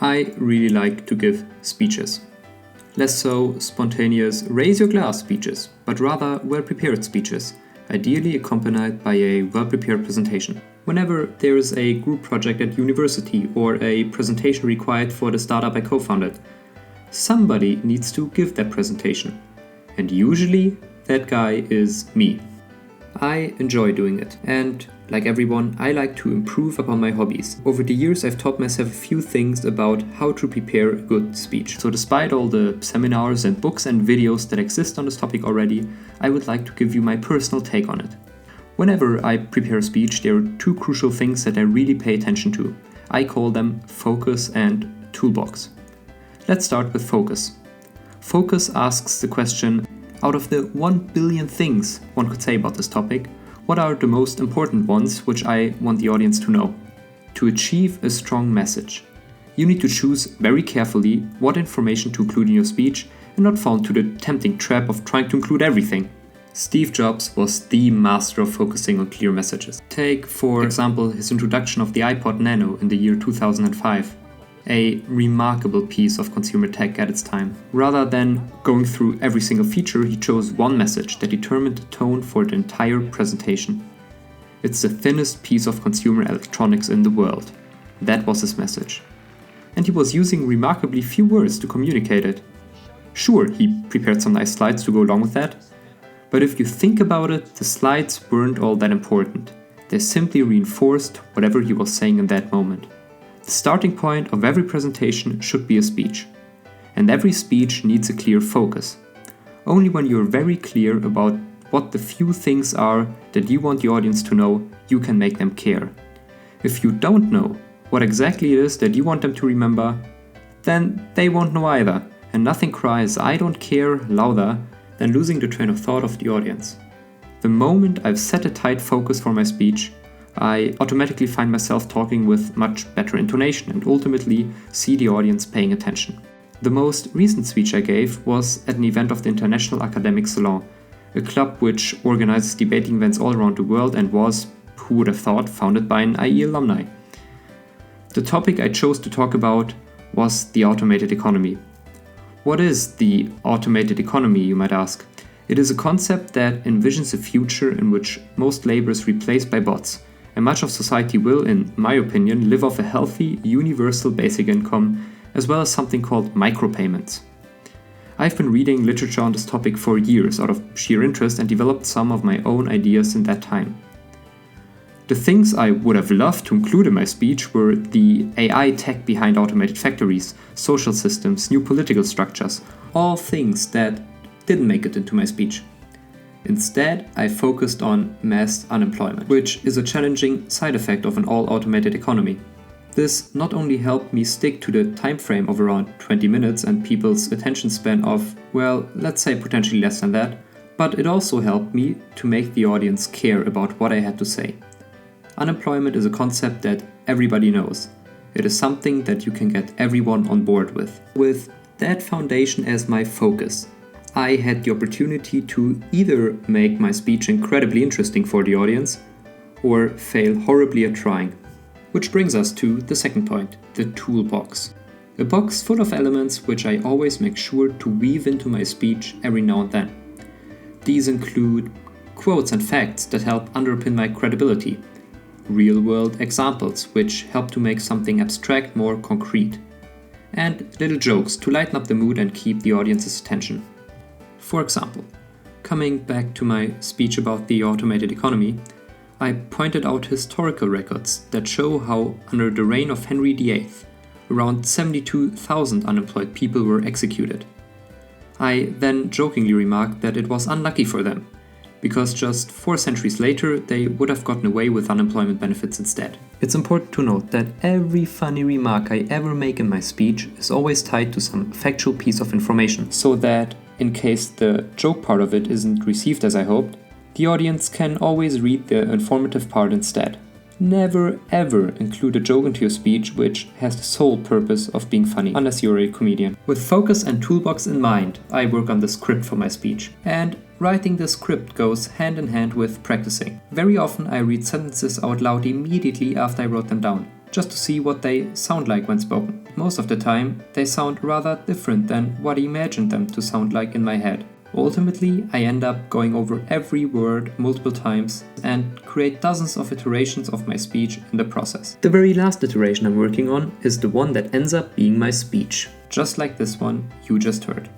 I really like to give speeches. Less so spontaneous raise your glass speeches, but rather well-prepared speeches, ideally accompanied by a well-prepared presentation. Whenever there is a group project at university or a presentation required for the startup I co-founded, somebody needs to give that presentation. And usually that guy is me. I enjoy doing it, and like everyone, I like to improve upon my hobbies. Over the years, I've taught myself a few things about how to prepare a good speech. So despite all the seminars and books and videos that exist on this topic already, I would like to give you my personal take on it. Whenever I prepare a speech, there are two crucial things that I really pay attention to. I call them focus and toolbox. Let's start with focus. Focus asks the question, out of the 1 billion things one could say about this topic, what are the most important ones which I want the audience to know? To achieve a strong message, you need to choose very carefully what information to include in your speech and not fall into the tempting trap of trying to include everything. Steve Jobs was the master of focusing on clear messages. Take, for example, his introduction of the iPod Nano in the year 2005. A remarkable piece of consumer tech at its time. Rather than going through every single feature, he chose one message that determined the tone for the entire presentation. It's the thinnest piece of consumer electronics in the world. That was his message. And he was using remarkably few words to communicate it. Sure, he prepared some nice slides to go along with that, but if you think about it, the slides weren't all that important. They simply reinforced whatever he was saying in that moment. The starting point of every presentation should be a speech. And every speech needs a clear focus. Only when you're very clear about what the few things are that you want the audience to know, you can make them care. If you don't know what exactly it is that you want them to remember, then they won't know either, and nothing cries "I don't care" louder than losing the train of thought of the audience. The moment I've set a tight focus for my speech, I automatically find myself talking with much better intonation and ultimately see the audience paying attention. The most recent speech I gave was at an event of the International Academic Salon, a club which organizes debating events all around the world and was, who would have thought, founded by an IE alumni. The topic I chose to talk about was the automated economy. What is the automated economy, you might ask? It is a concept that envisions a future in which most labor is replaced by bots, and much of society will, in my opinion, live off a healthy, universal basic income, as well as something called micropayments. I've been reading literature on this topic for years out of sheer interest and developed some of my own ideas in that time. The things I would have loved to include in my speech were the AI tech behind automated factories, social systems, new political structures, all things that didn't make it into my speech. Instead, I focused on mass unemployment, which is a challenging side effect of an all-automated economy. This not only helped me stick to the time frame of around 20 minutes and people's attention span of, well, let's say potentially less than that, but it also helped me to make the audience care about what I had to say. Unemployment is a concept that everybody knows. It is something that you can get everyone on board with. With that foundation as my focus, I had the opportunity to either make my speech incredibly interesting for the audience or fail horribly at trying. Which brings us to the second point, the toolbox. A box full of elements which I always make sure to weave into my speech every now and then. These include quotes and facts that help underpin my credibility, real-world examples which help to make something abstract more concrete, and little jokes to lighten up the mood and keep the audience's attention. For example, coming back to my speech about the automated economy, I pointed out historical records that show how, under the reign of Henry VIII, around 72,000 unemployed people were executed. I then jokingly remarked that it was unlucky for them, because just 4 centuries later they would have gotten away with unemployment benefits instead. It's important to note that every funny remark I ever make in my speech is always tied to some factual piece of information, so that in case the joke part of it isn't received as I hoped, the audience can always read the informative part instead. Never ever include a joke into your speech which has the sole purpose of being funny, unless you're a comedian. With focus and toolbox in mind, I work on the script for my speech, and writing the script goes hand in hand with practicing. Very often I read sentences out loud immediately after I wrote them down. just to see what they sound like when spoken. Most of the time, they sound rather different than what I imagined them to sound like in my head. Ultimately, I end up going over every word multiple times and create dozens of iterations of my speech in the process. The very last iteration I'm working on is the one that ends up being my speech, just like this one you just heard.